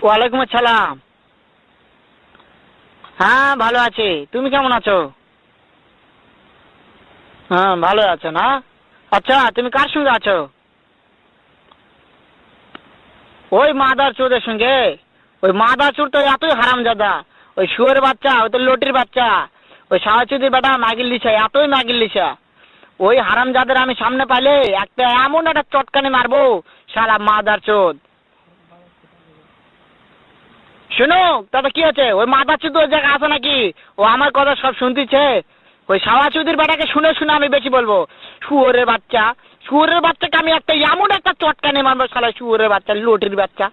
ওয়ালাইকুম আসসালাম। হ্যাঁ ভালো আছি, তুমি কেমন আছো? হ্যাঁ ভালো আছো না? আচ্ছা তুমি কার সঙ্গে আছো? ওই মাদার চোদের সঙ্গে। ওই মাদার চোর তো এতই হারামজাদা। ওই শুয়োরের বাচ্চা, ওই তো লটির বাচ্চা। ওই সাওয়াচুদির বেটা মাগিল লিসা, এতই মাগিল লিসা। ওই হারামজাদের আমি সামনে পাইলে একটা এমন একটা চটকানি মারবো, শালা মাদার চোদ। শুনো, তাতে কি আছে? ওই মাদার চোদ ওই জায়গায় আছে নাকি? ও আমার কথা সব শুনতিছে। ওই সাওয়াচুদির বেটাকে শুনে শুনে আমি বেশি বলবো। শুয়োরের বাচ্চা, শুয়োরের বাচ্চাকে আমি একটা এমন একটা চটকানি মারবো, শালা শুয়োরের বাচ্চা, লটির বাচ্চা।